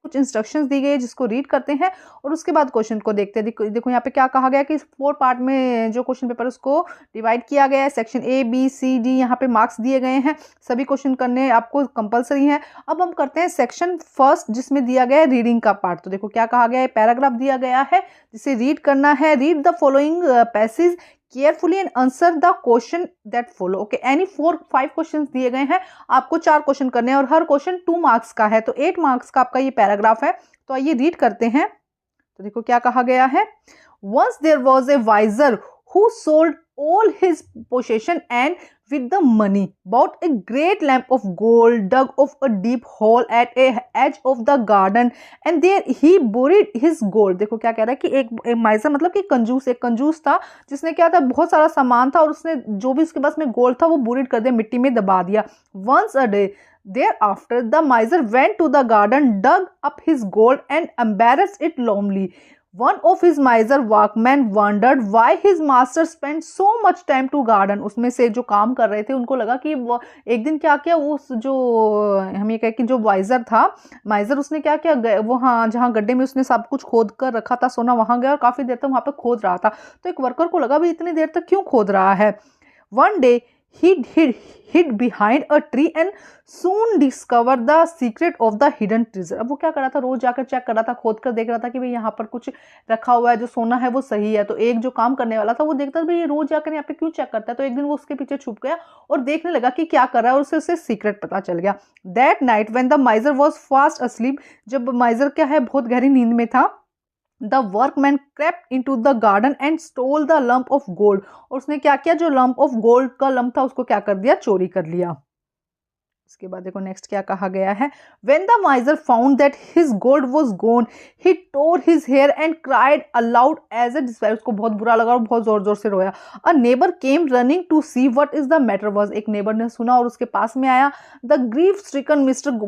कुछ इंस्ट्रक्शंस दी गई है जिसको रीड करते हैं और उसके बाद क्वेश्चन को देखते हैं। देखो यहाँ पे क्या कहा गया कि 4 पार्ट में जो क्वेश्चन पेपर उसको डिवाइड किया गया है। Section A B C D यहाँ पे मार्क्स दिए गए हैं, सभी क्वेश्चन करने आपको कंपलसरी है। अब हम करते हैं सेक्शन फर्स्ट जिसमें दिया गया है रीडिंग का पार्ट। तो देखो क्या कहा गया है, पैराग्राफ दिया गया है जिसे रीड करना है। Read the following passage carefully and answer the question that follow. Okay, any 4-5 question दिए गए हैं, आपको 4 क्वेश्चन करने हैं और हर क्वेश्चन 2 मार्क्स का है, तो 8 मार्क्स का आपका ये पैराग्राफ है। तो आइए रीड करते हैं। तो देखो क्या कहा गया है, once there was a miser who sold all his possession and with the money bought a great lamp of gold, dug of a deep hole at a edge of the garden and there he buried his gold। देखो क्या कह रहा है कि एक माइजर मतलब कि एक कंजूस था जिसने क्या था, बहुत सारा सामान था और उसने जो भी उसके पास में गोल्ड था वो बुरीड कर दिया, मिट्टी में दबा दिया। once a day thereafter the miser went to the garden, dug up his gold and embarrassed it lonely। One of his miser workmen wondered why his master spent so much time to garden। उसमें से जो काम कर रहे थे उनको लगा कि वो एक दिन क्या किया, वो जो हम ये कहें कि जो वाइजर था, माइजर, उसने क्या किया, वो हाँ जहाँ गड्ढे में उसने सब कुछ खोद कर रखा था सोना, वहां गया और काफी देर तक वहां पे खोद रहा था। तो एक वर्कर को लगा भी इतनी देर तक क्यों खोद रहा है। One day he hid behind a tree and soon discovered the secret of the hidden treasure। अब वो क्या कर रहा था, रोज जाकर चेक कर रहा था, खोद कर देख रहा था कि भाई यहाँ पर कुछ रखा हुआ है, जो सोना है वो सही है। तो एक जो काम करने वाला था वो देखता था भाई ये रोज जाकर यहाँ पे क्यों चेक करता है। तो एक दिन वो उसके पीछे छुप गया और देखने लगा कि क्या कर रहा है और उसे सीक्रेट पता चल गया। That night when the माइजर was fast asleep, जब माइजर क्या है बहुत गहरी नींद में था, The workman crept into the garden and stole the lump of gold। और उसने क्या किया, जो lump of gold का lump था उसको क्या कर दिया, चोरी कर लिया। इसके बाद देखो नेक्स्ट क्या कहा गया है, When the miser found that his gold was gone, he tore his hair and cried aloud as a despair। उसको बहुत बुरा लगा और बहुत जोर जोर से रोया। A neighbor came running to see what is the matter was। एक नेबर ने सुना और उसके पास में आया। The grief stricken Mr.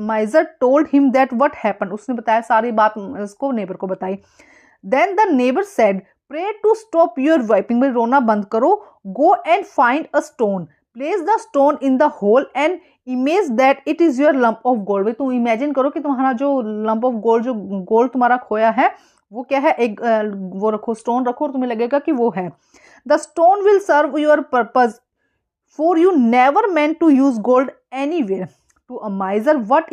Miser told him that what happened। उसने बताया सारी बात उसको नेबर को बताई। Then the neighbor said, pray to stop your weeping। भाई रोना बंद करो। Go and find a stone, place the stone in the hole and imagine that it is your lump of gold। भाई तुम इमेजिन करो कि तुम्हारा जो lump of gold, जो गोल्ड तुम्हारा खोया है वो क्या है, एक वो रखो, स्टोन रखो और तुम्हें लगेगा कि वो है। The stone will serve your purpose for you never meant to use gold anywhere। To a miser what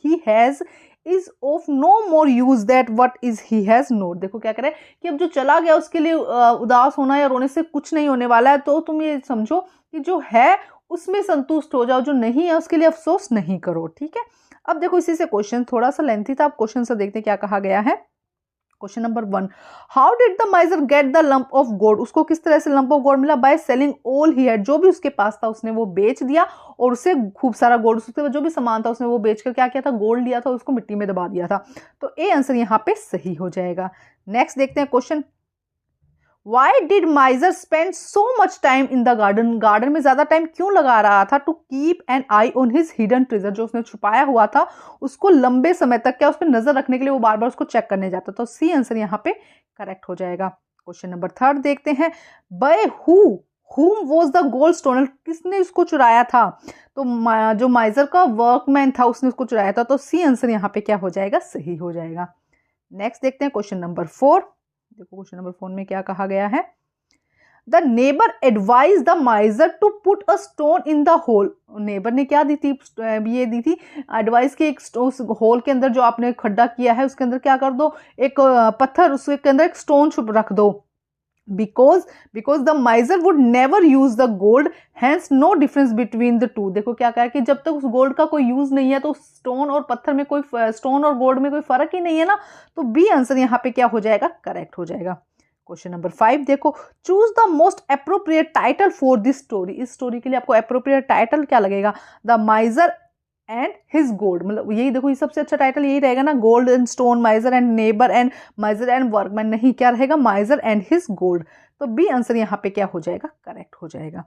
he has is of no more use that what is he has not। देखो क्या करे कि अब जो चला गया उसके लिए उदास होना या रोने से कुछ नहीं होने वाला है। तो तुम ये समझो कि जो है उसमें संतुष्ट हो जाओ, जो नहीं है उसके लिए अफसोस नहीं करो। ठीक है, अब देखो इसी से क्वेश्चन थोड़ा सा लेंथी था, अब क्वेश्चन से देखते हैं क्या कहा गया है। Question number 1, how did the माइजर get the lump of gold. उसको किस तरह से लंप ऑफ गोल्ड मिला, by selling all he had. जो भी उसके पास था उसने वो बेच दिया और उसे खूब सारा गोल्ड, उसके जो भी सामान था उसने वो बेचकर क्या किया था, गोल्ड लिया था, उसको मिट्टी में दबा दिया था। तो ए आंसर यहाँ पे सही हो जाएगा। नेक्स्ट देखते हैं question, Why did miser spend so much time in the garden? Garden में ज्यादा टाइम क्यों लगा रहा था? To keep an eye on his hidden treasure। जो उसने छुपाया हुआ था उसको लंबे समय तक क्या उस पर नजर रखने के लिए वो बार बार उसको चेक करने जाता। तो सी आंसर यहाँ पे करेक्ट हो जाएगा। क्वेश्चन नंबर 3 देखते हैं, By whom was the gold stolen? किसने इसको चुराया था? तो जो माइजर का वर्कमैन था उसने उसको चुराया था। तो सी आंसर यहाँ पे क्या हो जाएगा, सही हो जाएगा। नेक्स्ट देखते हैं क्वेश्चन नंबर 4। देखो क्वेश्चन नंबर 4 में क्या कहा गया है, the neighbour advise the miser to put a stone in the hole. Neighbour ने क्या दी थी, ये दी थी एडवाइस के, एक होल के अंदर जो आपने खड्डा किया है उसके अंदर क्या कर दो, एक पत्थर, उसके अंदर एक स्टोन छुप रख दो। because the miser would never use the gold, hence no difference between the two। देखो क्या कहा कि जब तक उस गोल्ड का कोई यूज नहीं है तो स्टोन और पत्थर में कोई, स्टोन और गोल्ड में कोई फर्क ही नहीं है ना। तो बी आंसर यहाँ पे क्या हो जाएगा, करेक्ट हो जाएगा। क्वेश्चन नंबर 5 देखो, choose the most appropriate title for this story. इस स्टोरी के लिए आपको अप्रोप्रिएट टाइटल क्या लगेगा, द माइजर एंड हिज गोल्ड। मतलब यही देखो, ये सबसे अच्छा टाइटल यही रहेगा ना, gold and stone, माइजर and neighbour and माइजर and workman, नहीं क्या रहेगा, माइजर एंड हिज गोल्ड। तो बी आंसर यहाँ पे क्या हो जाएगा, करेक्ट हो जाएगा।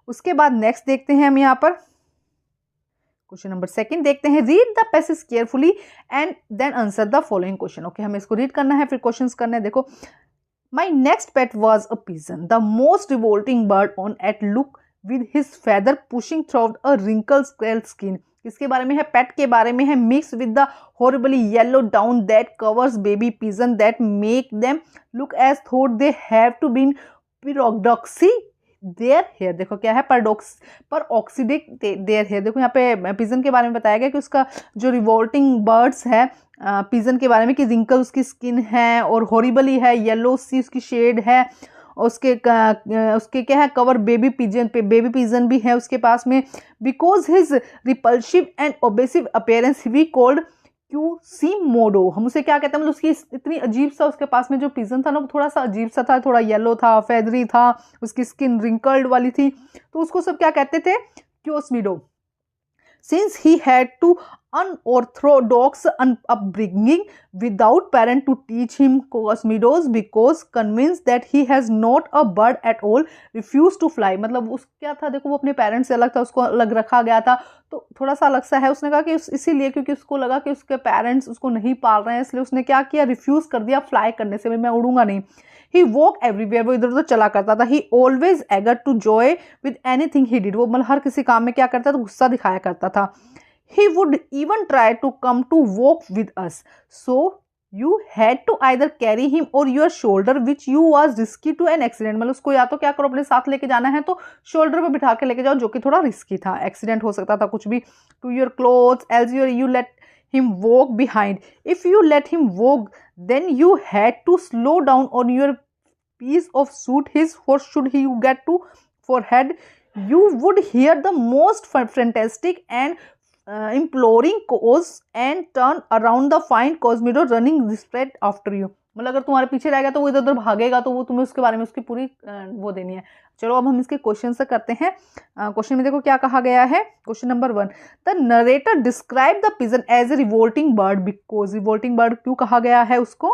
उसके बाद नेक्स्ट देखते हैं हम यहाँ पर क्वेश्चन नंबर 2 देखते हैं, read the passage carefully and then answer the following question. Okay, हमें इसको रीड करना है फिर क्वेश्चंस करने हैं। देखो, my next pet was a pigeon, the most revolting bird on at look with his feather pushing through a wrinkled scale skin। किसके बारे में है? पेट के बारे में है। Mix with the horribly yellow down that covers baby pigeon that make them look as thought they have to been peroxide their hair. देखो क्या है? पर ऑक्सीडिक देयर हेयर। देखो यहाँ पे पिजन के बारे में बताया गया कि उसका जो रिवोल्टिंग बर्ड्स है पिजन के बारे में कि रिंकल उसकी स्किन है और हॉरिबली है, येलो सी उसकी शेड है, उसके क्या है? कवर बेबी पिजन भी है उसके पास में। Because his repulsive and obsessive appearance we called Quasimodo. हम उसे क्या कहते हैं? मतलब उसकी इतनी अजीब सा उसके पास में जो पिजन था ना वो थोड़ा सा अजीब सा था, थोड़ा येलो था, फेदरी था, उसकी स्किन रिंकल्ड वाली थी, तो उसको सब क्या कहते थे? क्यूसीमोडो। Since he had to unorthodox upbringing without parent to teach him cosmidos because convinced that he has not a bird at all refused to fly। मतलब उस क्या था? देखो वो अपने पेरेंट्स से अलग था, उसको अलग रखा गया था, तो थोड़ा सा अलग सा है। उसने कहा कि इसीलिए क्योंकि उसको लगा कि उसके पेरेंट्स उसको नहीं पाल रहे हैं, इसलिए उसने क्या किया? रिफ्यूज कर दिया फ्लाई करने से, मैं उड़ूंगा नहीं। ही वॉक एवरीवेयर, वो इधर उधर चला करता था। He always eager to joy with anything he did, वो मतलब हर किसी काम में क्या करता था? गुस्सा दिखाया करता था। He would even try to come to walk with us, so you had to either carry him और your shoulder which you was risky to an accident. मतलब उसको या तो क्या करो? अपने साथ लेके जाना है तो शोल्डर पे बिठा के लेके जाओ, जो कि थोड़ा रिस्की था, एक्सीडेंट हो सकता था कुछ भी। To your clothes else you let him walk behind. If you let him walk, then you had to slow down on your piece of suit his, for should he get to forehead, you would hear the most fantastic and imploring calls and turn around the find Cosmido running straight after you। मतलब अगर तुम्हारे पीछे रहेगा तो वो इधर उधर भागेगा, तो वो तुम्हें उसके बारे में उसकी पूरी वो देनी है। चलो अब हम इसके क्वेश्चन से करते हैं। क्वेश्चन में देखो क्या कहा गया है। Question number 1, the narrator describe the pigeon as a revolting bird because. Revolting bird क्यों कहा गया है उसको?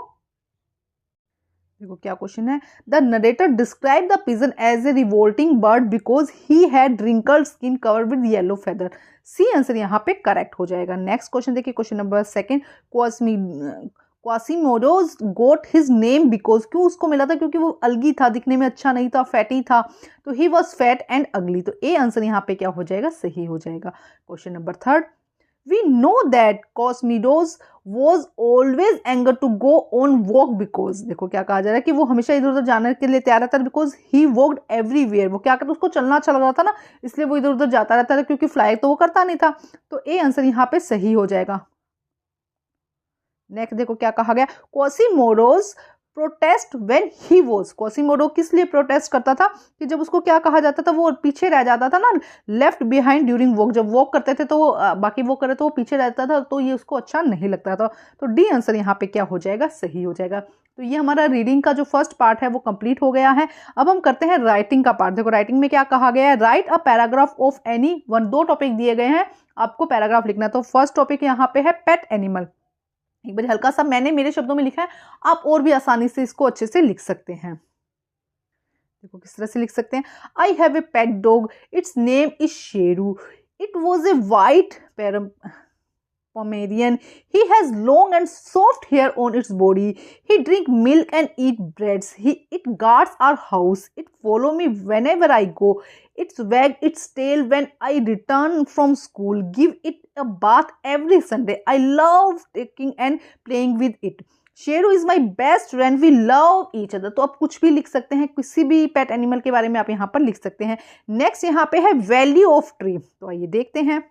देखो क्या क्वेश्चन है। The narrator describe the pigeon as a revolting bird because he had wrinkled skin covered with yellow feather. C answer यहाँ पे करेक्ट हो जाएगा। नेक्स्ट क्वेश्चन देखिए, question number 2, Quasimodo's got his name because. क्यों उसको मिला था? क्योंकि वो अलगी था, दिखने में अच्छा नहीं था, फैटी था, तो ही वॉज फैट एंड अगली। तो ए आंसर यहाँ पे क्या हो जाएगा? सही हो जाएगा। Question number 3, we know that Quasimodo's was always anger to go on walk because. देखो क्या कहा जा रहा है कि वो हमेशा इधर उधर जाने के लिए तैयार रहता था, बिकॉज ही वॉक्ड एवरीवेयर। वो क्या करता? उसको चलना अच्छा लग रहा था ना, इसलिए वो इधर उधर जाता रहता था, क्योंकि फ्लाई तो वो करता नहीं था। तो ए आंसर यहाँ पे सही हो जाएगा। नेक्स्ट देखो क्या कहा गया। क्वासीमोडोज protest when he was. Quasimodo किस लिए प्रोटेस्ट करता था? कि जब उसको क्या कहा जाता था? वो पीछे रह जाता था ना, लेफ्ट बिहाइंड ड्यूरिंग वॉक। जब वॉक करते थे तो वो बाकी वॉक करे तो वो पीछे रहता था, तो ये उसको अच्छा नहीं लगता था। तो डी आंसर यहाँ पे क्या हो जाएगा? सही हो जाएगा। तो ये हमारा रीडिंग का जो फर्स्ट पार्ट है वो कंप्लीट हो गया है। अब हम करते हैं राइटिंग का पार्ट। देखो राइटिंग में क्या कहा गया है। Right a paragraph of any one. 2 topic दिए गए हैं, आपको पैराग्राफ लिखना है। तो फर्स्ट टॉपिक यहाँ पे है पेट एनिमल। एक बार हल्का सा मैंने मेरे शब्दों में लिखा है, आप और भी आसानी से इसको अच्छे से लिख सकते हैं। देखो किस तरह से लिख सकते हैं। I have a pet dog, it's name is Sheru, it was a white Pomerian. He has long and soft hair on its body. He drink milk and eat breads. It guards our house. It follow me whenever I go. It wag its tail when I return from school. Give it a bath every Sunday. I love taking and playing with it. Sheru is my best friend, we love each other. तो आप कुछ भी लिख सकते हैं, किसी भी pet animal के बारे में आप यहाँ पर लिख सकते हैं। नेक्स्ट यहाँ पे है वैल्यू ऑफ ट्री। तो आइए देखते हैं।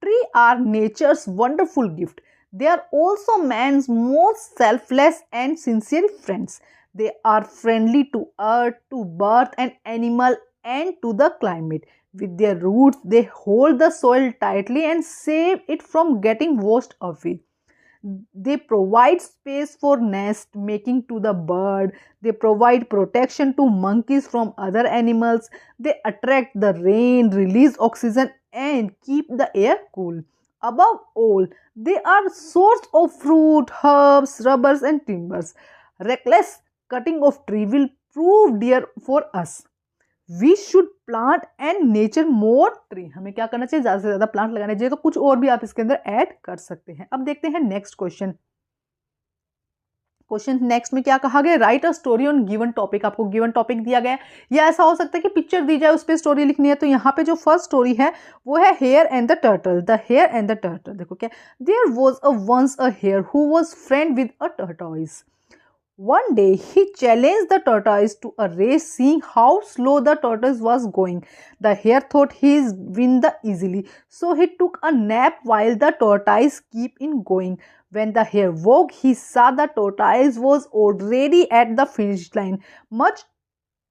Trees are nature's wonderful gift. They are also man's most selfless and sincere friends. They are friendly to earth, to bird and animal, and to the climate. With their roots, they hold the soil tightly and save it from getting washed away. They provide space for nest making to the bird. They provide protection to monkeys from other animals. They attract the rain, release oxygen, and keep the air cool. Above all, they are source of fruit, herbs, rubbers, and timbers. Reckless cutting of tree will prove dear for us. We should plant and nature more tree. हमें क्या करना चाहिए? ज़्यादा से ज़्यादा plant लगाने चाहिए। तो कुछ और भी आप इसके अंदर ऐड कर सकते हैं। अब देखते हैं नेक्स्ट क्वेश्चन। क्वेश्चन नेक्स्ट में क्या कहा गया, right a story on given topic. आपको गिवन टॉपिक दिया गया है, या ऐसा हो सकता है कि पिक्चर दी जाए उस पर स्टोरी लिखनी है। तो यहाँ पे जो फर्स्ट स्टोरी है वो है hare and the turtle. The hare and the turtle, देखो क्या, there was a once a hare who was friend with a tortoise. One day he challenged the tortoise to a race, seeing how slow the tortoise was going. The hare thought he'd win the easily, so he took a nap while the tortoise kept in going. When the hare woke, he saw the tortoise was already at the finish line. Much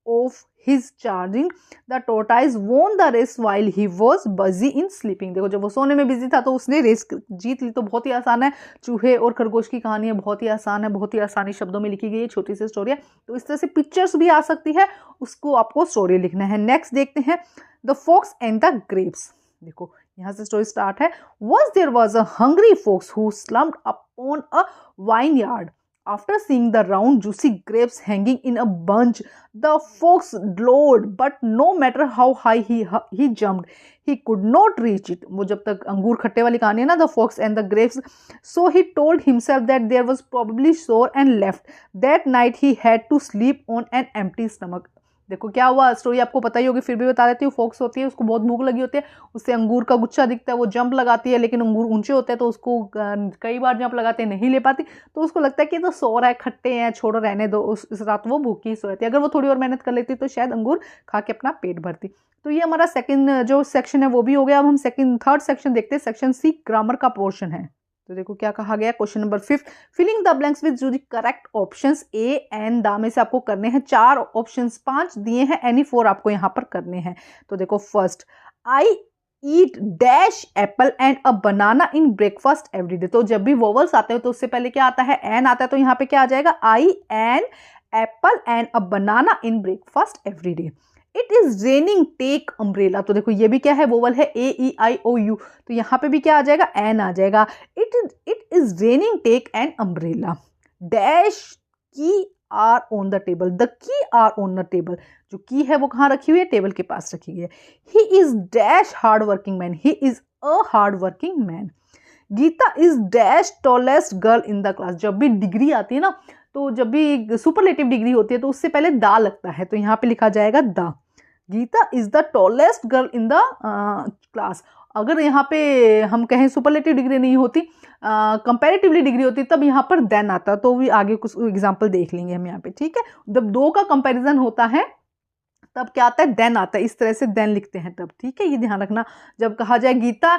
of his charging, the tortoise won the race while he was busy in sleeping. देखो जब वो सोने में busy था तो उसने race जीत ली। तो बहुत ही आसान है, चूहे और खरगोश की कहानी है, बहुत ही आसान है, बहुत ही आसानी शब्दों में लिखी गई है, छोटी सी स्टोरी है। तो इस तरह से पिक्चर्स भी आ सकती है, उसको आपको स्टोरी लिखना है। नेक्स्ट देखते हैं, the fox and the grapes. देखो यहाँ से स्टोरी स्टार्ट है। Once there was a hungry fox who slumped upon a vineyard. After seeing the round juicy grapes hanging in a bunch, the fox glowered, but no matter how high he jumped, he could not reach it. वो जब तक अंगूर खट्टे वाली कहानी है ना, the fox and the grapes, so he told himself that there was probably sore and left. That night he had to sleep on an empty stomach. देखो क्या हुआ, स्टोरी आपको पता ही होगी, फिर भी बता देती हूँ। फोक्स होती है, उसको बहुत भूख लगी होती है, उससे अंगूर का गुच्छा दिखता है, वो जंप लगाती है, लेकिन अंगूर ऊंचे होते हैं तो उसको कई बार जंप लगाते हैं, नहीं ले पाती। तो उसको लगता है कि तो सो रहा है, खट्टे हैं, छोड़ो रहने दो। इस रात वो भूखी ही सो रहती है। अगर वो थोड़ी और मेहनत कर लेती तो शायद अंगूर खा के अपना पेट भरती। तो ये हमारा सेकंड जो सेक्शन है वो भी हो गया। अब हम थर्ड सेक्शन देखते हैं। सेक्शन सी ग्रामर का पोर्शन है। तो देखो क्या कहा गया, question number 5, filling the blanks with the correct options. A and the में से आपको करने हैं 4 ऑप्शंस, 5 दिए हैं, एनी 4 आपको यहाँ पर करने हैं। तो देखो first, I eat dash Apple and a banana in breakfast every day. तो जब भी वोवल्स आते हैं तो उससे पहले क्या आता है, एन आता है। तो यहाँ पे क्या आ जाएगा, I an apple and a banana in breakfast every day. It is raining take umbrella. तो देखो ये भी क्या है, वोवल है, ए ई आई ओ यू। तो यहाँ पे भी क्या आ जाएगा, एन आ जाएगा। It is raining take an umbrella. Dash key are on the table. The key are on the table. जो की है वो कहाँ रखी हुई है, टेबल के पास रखी हुई है। He is dash hard working man. He is a hard working man. Gita is dash tallest girl in the class. जब भी डिग्री आती है ना, तो जब भी सुपरलेटिव डिग्री होती है तो उससे पहले दा लगता है, तो यहाँ पे लिखा जाएगा the. Gita is the tallest girl in the class. अगर यहाँ पे हम कहें सुपरलेटिव डिग्री नहीं होती, कंपैरेटिवली डिग्री होती, तब यहाँ पर देन आता। तो भी आगे कुछ एग्जांपल देख लेंगे हम यहाँ पे, ठीक है। जब 2 का कंपैरिजन होता है तब क्या आता है, देन आता है। इस तरह से देन लिखते हैं तब, ठीक है, ये ध्यान रखना। जब कहा जाए गीता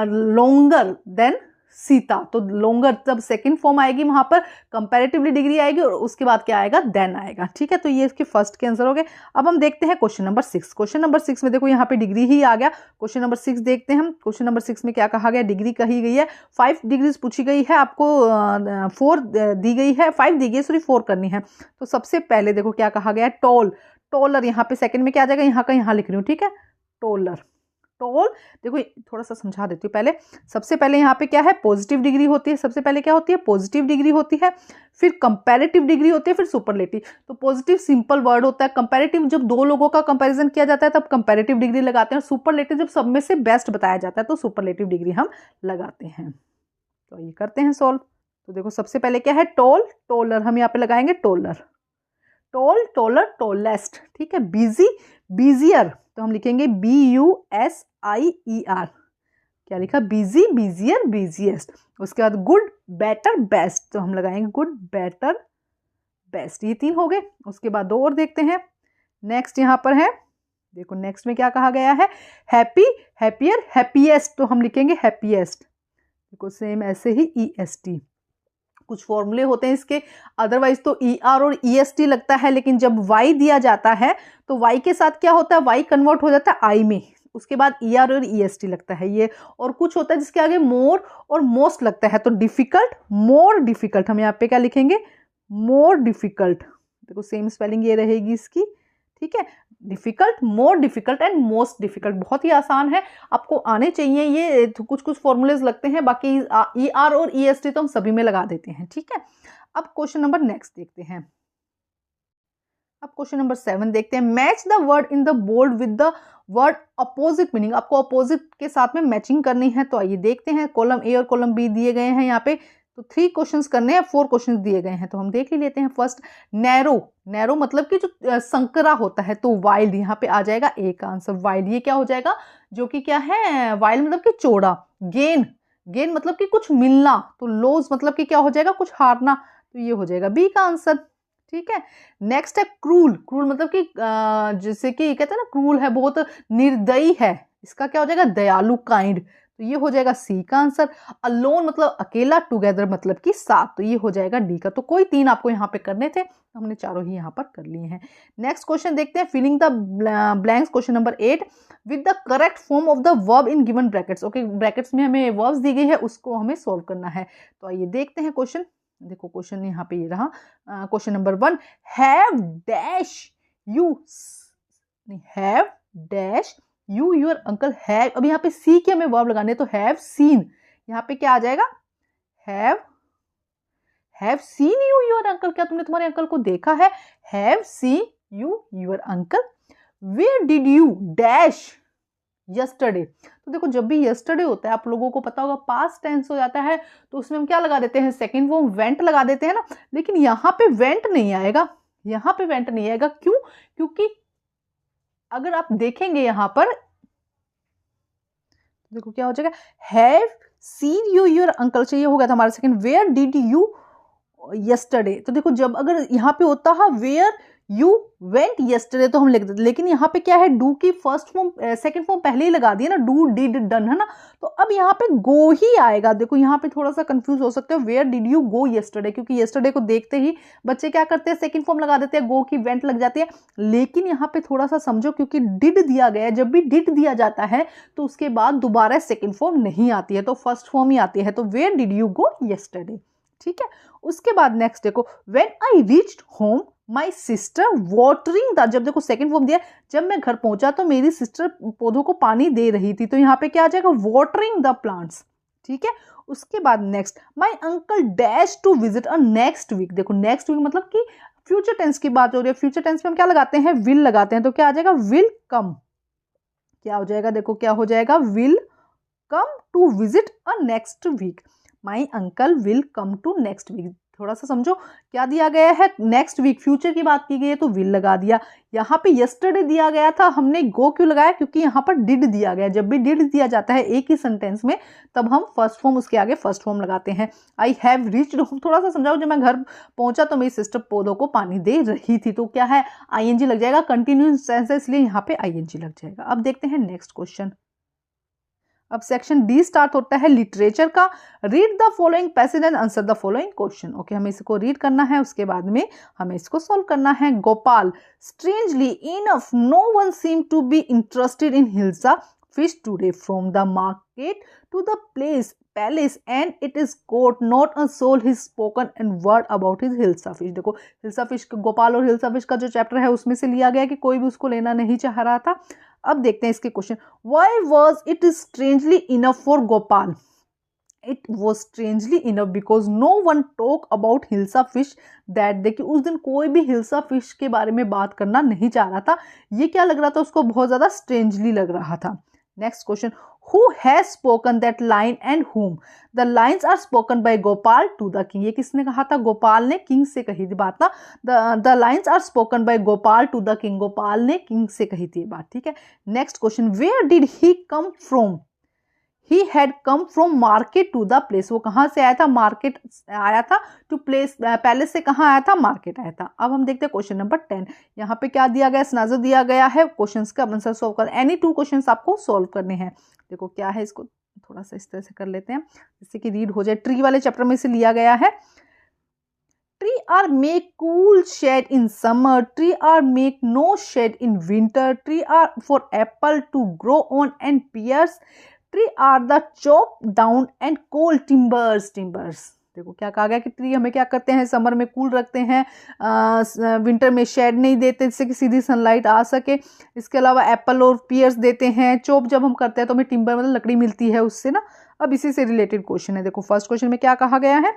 लोंगर देन सीता, तो लोंगर जब सेकंड फॉर्म आएगी वहां पर कंपैरेटिवली डिग्री आएगी, और उसके बाद क्या आएगा, देन आएगा, ठीक है। तो ये इसके फर्स्ट के आंसर हो गए। अब हम देखते हैं क्वेश्चन नंबर 6। क्वेश्चन नंबर 6 में देखो यहाँ पे डिग्री ही आ गया। क्वेश्चन नंबर 6 देखते हैं हम। क्वेश्चन नंबर 6 में क्या कहा गया, डिग्री कही गई है, 5 डिग्रीज पूछी गई है, आपको 4 दी गई है, 5 दी गई, सॉरी 4 करनी है। तो सबसे पहले देखो क्या कहा गया है, टॉल, टॉलर। यहाँ पे सेकंड में क्या आ जाएगा, यहाँ का यहाँ लिख रही हूँ, ठीक है, टॉलर, टॉल। देखो थोड़ा सा समझा देती हूँ पहले। सबसे पहले यहाँ पे क्या है, पॉजिटिव डिग्री होती है। सबसे पहले क्या होती है, पॉजिटिव डिग्री होती है, फिर कंपैरेटिव डिग्री होती है, फिर सुपरलेटिव। तो पॉजिटिव सिंपल वर्ड होता है, कंपैरेटिव जब 2 लोगों का कंपैरिजन किया जाता है तब कंपैरेटिव डिग्री लगाते हैं, और सुपरलेटिव जब सब में से बेस्ट बताया जाता है तो सुपरलेटिव डिग्री हम लगाते हैं। तो ये करते हैं सॉल्व। तो देखो सबसे पहले क्या है, टॉल, टॉलर, हम यहाँ पे लगाएंगे टॉलर, टॉल, टॉलर, टॉलेस्ट, ठीक है। बिजी, बिजियर, तो हम लिखेंगे BUSIER। क्या लिखा, बिजी, बिजियर, बिजिएस्ट। उसके बाद गुड, बेटर, बेस्ट, तो हम लगाएंगे गुड, बेटर, बेस्ट। ये 3 हो गए। उसके बाद 2 और देखते हैं। नेक्स्ट यहाँ पर है, देखो नेक्स्ट में क्या कहा गया है, हैप्पी, हैप्पियर, हैप्पीएस्ट, तो हम लिखेंगे हैप्पीएस्ट। देखो सेम ऐसे ही EST। कुछ फॉर्मूले होते हैं इसके, अदरवाइज तो ER और EST लगता है, लेकिन जब Y दिया जाता है तो Y के साथ क्या होता है, Y कन्वर्ट हो जाता है I में, उसके बाद ER और EST लगता है ये। और कुछ होता है जिसके आगे मोर और मोस्ट लगता है, तो डिफिकल्ट, मोर डिफिकल्ट, हम यहाँ पे क्या लिखेंगे, मोर डिफिकल्ट। देखो सेम स्पेलिंग ये रहेगी इसकी, ठीक है। Difficult, more difficult and most difficult, बहुत ही आसान है, आपको आने चाहिए ये। कुछ कुछ फॉर्मूलेज लगते हैं, बाकी ER और EST तो हम सभी में लगा देते हैं, ठीक है। अब क्वेश्चन नंबर नेक्स्ट देखते हैं। अब क्वेश्चन नंबर 7 देखते हैं। Match the word in the bold with the word opposite meaning. आपको अपोजिट के साथ में मैचिंग करनी है। तो आइए देखते हैं। कॉलम A और कॉलम B दिए गए हैं यहाँ पे तो 3 क्वेश्चंस करने हैं, 4 क्वेश्चंस दिए गए हैं, तो हम देख ही लेते हैं। फर्स्ट नैरो, नैरो मतलब कि जो संकरा होता है, तो वाइल्ड यहाँ पे आ जाएगा ए का आंसर। वाइल्ड ये क्या हो जाएगा, जो कि क्या है, वाइल्ड मतलब कि चौड़ा। गेन, गेन मतलब कि कुछ मिलना, तो लॉस मतलब कि क्या हो जाएगा, कुछ हारना, तो ये हो जाएगा बी का आंसर। ठीक है। नेक्स्ट है क्रूल, क्रूल मतलब कि जैसे कि कहते हैं ना, क्रूल है, बहुत निर्दयी है, इसका क्या हो जाएगा, दयालु, काइंड, तो ये हो जाएगा सी का आंसर। अलोन मतलब अकेला, टुगेदर मतलब कि साथ, तो ये हो जाएगा डी का। तो कोई 3 आपको यहाँ पे करने थे, तो हमने चारों ही यहाँ पर कर लिए हैं। नेक्स्ट क्वेश्चन देखते हैं, filling the blanks, question number 8 with the correct form of the verb in given brackets. Okay, brackets में हमें वर्ब्स दी गई है, उसको हमें सोल्व करना है। तो आइए देखते हैं क्वेश्चन। देखो क्वेश्चन यहाँ पे ये रहा, question number 1, have dash you, have dash you your uncle have, अब यहाँ पे सी के हमें वर्ब लगाने, तो हैव सीन, यहाँ पे क्या आ जाएगा, have seen you your uncle, क्या तुमने तुम्हारे अंकल को देखा है, have seen you your uncle. Where did you dash yesterday, तो देखो जब भी यस्टरडे होता है, आप लोगों को पता होगा पास्ट टेंस हो जाता है, तो उसमें हम क्या लगा देते हैं, सेकंड फॉर्म वेंट लगा देते हैं ना, लेकिन यहाँ पे वेंट नहीं आएगा, यहाँ पे वेंट नहीं आएगा, क्यों, क्योंकि अगर आप देखेंगे यहाँ पर, देखो क्या हो जाएगा, have seen you your uncle, चाहिए हो गया था हमारा second, where did you yesterday, तो देखो जब अगर यहाँ पे होता है वेयर यू वेंट यस्टरडे तो हम लिख देते, लेकिन यहाँ पे क्या है, डू की फर्स्ट फॉर्म सेकंड फॉर्म पहले ही लगा दिया ना, डू डिड डन, है ना, तो अब यहाँ पे गो ही आएगा। देखो यहाँ पे थोड़ा सा कंफ्यूज हो सकते हो, where did you go yesterday, क्योंकि यस्टरडे को देखते ही बच्चे क्या करते हैं, सेकंड फॉर्म लगा देते हैं, गो की वेंट लग जाती है, लेकिन यहाँ पे थोड़ा सा समझो, क्योंकि डिड दिया गया है, जब भी डिड दिया जाता है तो उसके बाद दोबारा सेकंड फॉर्म नहीं आती है, तो फर्स्ट फॉर्म ही आती है, तो where did you go yesterday. ठीक है। उसके बाद नेक्स्ट देखो, when I reached home my sister watering the, जब देखो सेकंड फॉर्म दिया, जब मैं घर पहुंचा तो मेरी सिस्टर पौधों को पानी दे रही थी, तो यहाँ पे क्या आ जाएगा, वाटरिंग द प्लांट्स। ठीक है। उसके बाद next, my uncle dash to visit a next week, देखो नेक्स्ट वीक मतलब कि फ्यूचर टेंस की बात हो रही है, फ्यूचर टेंस में हम क्या लगाते हैं, विल लगाते हैं, तो क्या आ जाएगा, विल कम, क्या हो जाएगा, देखो क्या हो जाएगा, will come to visit a next week, my uncle will come to next week. थोड़ा सा समझो क्या दिया गया है, नेक्स्ट वीक, फ्यूचर की बात की गई है, तो विल लगा दिया। यहाँ पे यस्टरडे दिया गया था, हमने गो क्यों लगाया, क्योंकि यहाँ पर डिड दिया गया, जब भी डिड दिया जाता है एक ही सेंटेंस में, तब हम फर्स्ट फॉर्म उसके आगे फर्स्ट फॉर्म लगाते हैं। आई हैव रीच्ड होम, थोड़ा सा समझाओ, जब मैं घर पहुंचा तो मेरी सिस्टर पौधों को पानी दे रही थी, तो क्या है, आईएनजी लग जाएगा, कंटिन्यूअस टेंस है, इसलिए यहाँ पे आईएनजी लग जाएगा। अब देखते हैं नेक्स्ट क्वेश्चन। अब सेक्शन डी स्टार्ट होता है लिटरेचर का। Read the following passage and answer the following question. Okay, हमें इसको रीड करना है, उसके बाद में हमें इसको सॉल्व करना है। Gopal, strangely enough no one seem to be interested in hilsa fish today from the market to the palace and it is caught not a soul has spoken and word about his hilsa fish। देखो hilsa fish, Gopal और hilsa fish का जो chapter है उसमें से लिया गया कि कोई भी उसको लेना नहीं चाह रहा था। अब देखते हैं इसके question. Why was it strangely enough for Gopal? It was strangely enough because no one talk about hilsa fish that day। कि उस दिन कोई भी हिल्सा फिश के बारे में बात करना नहीं चाह रहा था। ये क्या लग रहा था उसको, बहुत ज्यादा स्ट्रेंजली लग रहा था। Next question, who has spoken that line and whom? The lines are spoken by Gopal to the king। ये किसने कहा था, गोपाल ने किंग से कही थी बात ना। The lines are spoken by Gopal to the king। Gopal ने किंग से कही थी बात। ठीक है। Next question, where did he come from? He had come from market to the place। वो कहाँ से आया था, मार्केट आया था, टू प्लेस पैलेस से कहाँ आया था, मार्केट आया था। अब हम देखते हैं क्वेश्चन नंबर 10। यहाँ पे क्या दिया गया, स्नाजो दिया गया है, क्वेश्चंस का आंसर सॉल्व कर, एनी 2 क्वेश्चंस आपको सॉल्व करने हैं। देखो क्या है, इसको थोड़ा सा इस तरह से कर लेते हैं जिससे कि रीड हो जाए। ट्री वाले चैप्टर में से लिया गया है। Tree are make cool shade in summer, tree are make no shade in winter, tree are for apple to grow on and pears, tree are the chop down and cold timbers। देखो क्या कहा गया कि tree हमें क्या करते हैं, summer में कूल रखते हैं, विंटर में शेड नहीं देते जिससे कि सीधी सनलाइट आ सके। इसके अलावा एप्पल और पियर्स देते हैं। चॉप जब हम करते हैं तो हमें टिम्बर मतलब लकड़ी मिलती है उससे ना। अब इसी से रिलेटेड क्वेश्चन है। देखो फर्स्ट क्वेश्चन में क्या कहा गया है,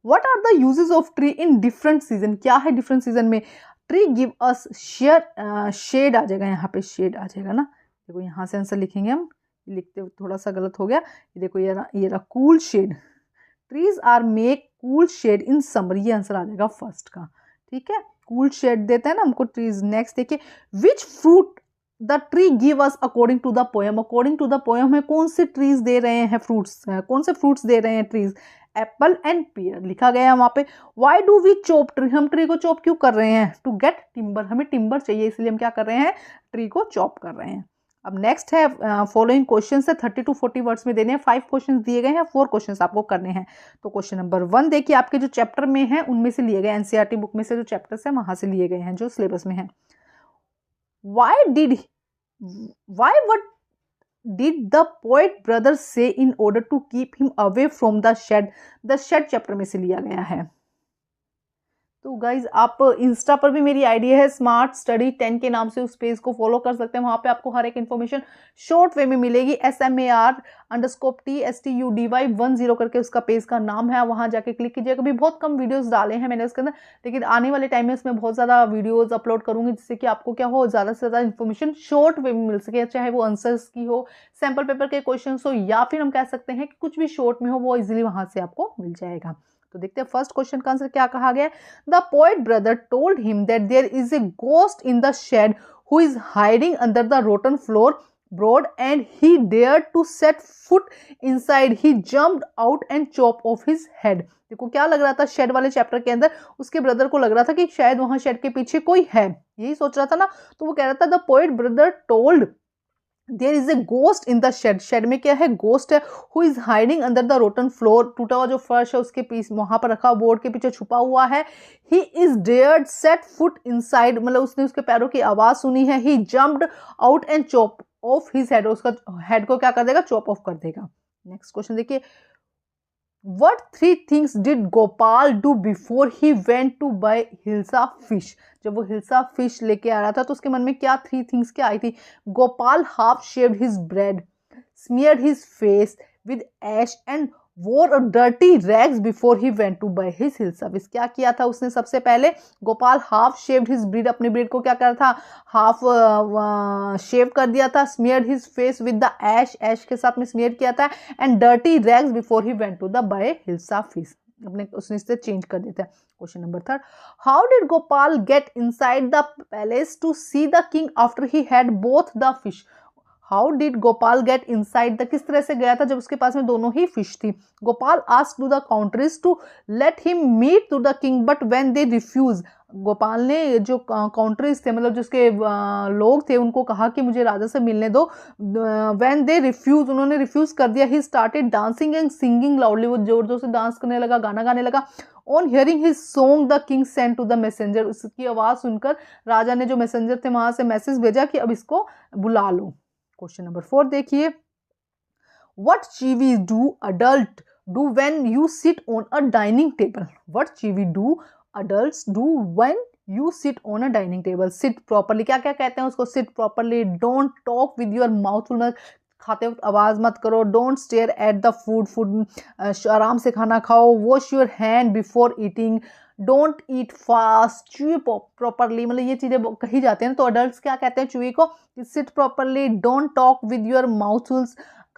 What are the uses of tree in different season? क्या है डिफरेंट सीजन में, ट्री गिव अस शेड आ जाएगा, यहाँ पे शेड आ जाएगा ना। देखो यहाँ से आंसर लिखेंगे हम, लिखते थोड़ा सा गलत हो गया। ये देखो ये रहा cool shade. Trees are make cool shade in summer, ये आंसर आ जाएगा फर्स्ट का, ठीक है, कूल शेड देता है ना हमको ट्रीज। नेक्स्ट देखिए, which fruit the tree give us according to the poem, according to the poem में कौन से ट्रीज दे रहे हैं फ्रूट्स, कौन से फ्रूट्स दे रहे हैं ट्रीज, एप्पल एंड पियर लिखा गया है वहां पे। Why do we chop tree, हम ट्री को चॉप क्यों कर रहे हैं, टू गेट टिम्बर, हमें टिम्बर चाहिए इसलिए हम क्या कर रहे हैं, ट्री को चॉप कर रहे हैं। अब नेक्स्ट है फॉलोइंग क्वेश्चन है, 30 to 40 वर्ड्स में देने हैं, 5 क्वेश्चन दिए गए हैं, 4 क्वेश्चन आपको करने हैं। तो क्वेश्चन नंबर 1 देखिए, आपके जो चैप्टर में है उनमें से लिए गए, एनसीईआरटी बुक में से जो चैप्टर्स है वहां से लिए गए हैं जो सिलेबस में है। why what did the poet brother say in order to keep him away from the shed chapter में से लिया गया है। तो गाइज आप इंस्टा पर भी मेरी आईडी है स्मार्ट स्टडी 10 के नाम से, उस पेज को फॉलो कर सकते हैं, वहां पे आपको हर एक इन्फॉर्मेशन शॉर्ट वे में मिलेगी। SMAR_TSTUDY10 करके उसका पेज का नाम है, वहां जाके क्लिक कीजिएगा। अभी बहुत कम वीडियोस डाले हैं मैंने उसके अंदर, लेकिन आने वाले टाइम में उसमें बहुत ज्यादा वीडियोज अपलोड करूंगी जिससे कि आपको क्या हो, ज्यादा से ज्यादा इन्फॉर्मेशन शॉर्ट वे में मिल सके, चाहे वो आंसर्स की हो, सैम्पल पेपर के क्वेश्चन हो, या फिर हम कह सकते हैं कि कुछ भी शॉर्ट में हो वो इजिली वहां से आपको मिल जाएगा। तो देखते हैं फर्स्ट क्वेश्चन का आंसर क्या कहा गया। The poet brother told him that there is a ghost in the shade who is hiding under the rotten floor broad and he dared to set foot inside, he jumped out and chop off his head. देखो क्या लग रहा था shade वाले chapter के अंदर, उसके brother को लग रहा था कि शायद वहां शेड के पीछे कोई है, यही सोच रहा था ना। तो वो कह रहा था the poet brother told there is a ghost in the shade, shade में क्या है, गोस्ट है, who is hiding under the rotten floor, टूटा हुआ जो फर्श है उसके पीछे वहां पर रखा, बोर्ड के पीछे छुपा हुआ है। He is dared set foot inside, मतलब उसने उसके पैरों की आवाज सुनी है। He jumped out and chop off his head, उसका हेड को क्या कर देगा, चॉप ऑफ कर देगा। नेक्स्ट क्वेश्चन देखिए, What 3 things did Gopal do before he went to buy hilsa fish? जब वो हिल्सा फिश लेके आ रहा था तो उसके मन में क्या 3 things क्या आई थी। Gopal half shaved his bread, smeared his face with ash and wore a dirty rags before he went to buy his hilsa fish। क्या किया था उसने, सबसे पहले Gopal half shaved his beard, अपने beard को क्या कर था, हाफ शेव कर दिया था, smeared his face with the ash के साथ में स्मीयर किया था, and dirty rags before he went to the buy hilsa fish, अपने उसने इससे चेंज कर दिया था। Question number 3, how did Gopal get inside the palace to see the king after he had both the fish. How did Gopal get inside the, किस तरह से गया था जब उसके पास में दोनों ही फिश थी। Gopal asked to the courtiers to let him meet to the king but when they refuse, Gopal ने जो काउंटरीज थे मतलब जिसके लोग थे उनको कहा कि मुझे राजा से मिलने दो, व्हेन दे रिफ्यूज, उन्होंने रिफ्यूज कर दिया। He started dancing and singing loudly, वो जोर जोर से डांस करने लगा, गाना गाने लगा। On hearing his song the king send to the messenger, उसकी आवाज सुनकर राजा ने जो मैसेंजर थे वहां से मैसेज भेजा कि अब इसको बुला लो। क्वेश्चन नंबर 4 देखिए, व्हाट चीवी do adult do when you sit on a dining table. What चीवी do adults do when you sit on a dining table। sit properly, क्या क्या कहते हैं उसको, sit properly, don't talk with your mouth full, खाते वक्त आवाज मत करो, don't stare at the food आराम से खाना खाओ, wash your hand before eating, don't eat fast, chew properly, मतलब ये चीजें कही जाती हैं तो adults क्या कहते हैं चूही को, sit properly, don't talk with your mouth full,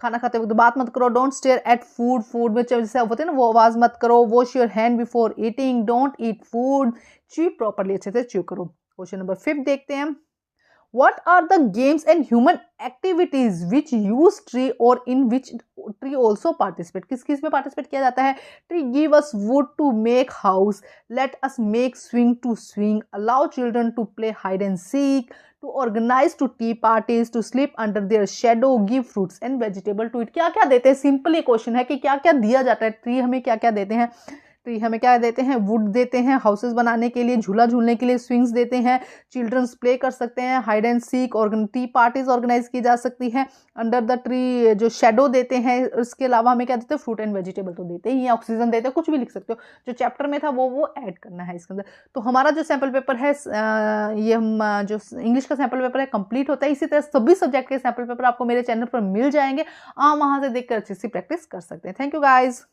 खाना खाते वक्त बात मत करो, don't stare at food, food में जैसे होते हैं ना वो आवाज मत करो, wash your hand before eating, don't eat food, chew properly, अच्छे से च्यू करो। क्वेश्चन नंबर 5 देखते हैं, what are the games and human activities which use tree और in which tree also participate, किस किस में पार्टिसिपेट किया जाता है। Tree give us wood to make house, let us make swing to swing, allow children to play hide and seek, to organize to tea parties, to sleep under their shadow, give fruits and vegetable to eat। क्या क्या देते हैं, simple ये question है कि क्या क्या दिया जाता है। ट्री हमें क्या क्या देते हैं, ट्री हमें क्या देते हैं, वुड देते हैं हाउसेस बनाने के लिए, झूला झूलने के लिए, स्विंग्स देते हैं, चिल्ड्रंस प्ले कर सकते हैं, हाइड एंड सीक, और टी पार्टीज ऑर्गेनाइज की जा सकती है, अंडर द ट्री जो शेडो देते हैं, इसके अलावा हमें क्या देते हैं, फ्रूट एंड वेजिटेबल तो देते ही हैं, ऑक्सीजन देते हैं, कुछ भी लिख सकते हो, जो चैप्टर में था वो ऐड करना है इसके अंदर। तो हमारा जो सैम्पल पेपर है ये हम जो इंग्लिश का सैम्पल पेपर है कंप्लीट होता है। इसी तरह सभी सब्जेक्ट के सैम्पल पेपर आपको मेरे चैनल पर मिल जाएंगे, आप वहां से देखकर अच्छी सी प्रैक्टिस कर सकते हैं। Thank you guys.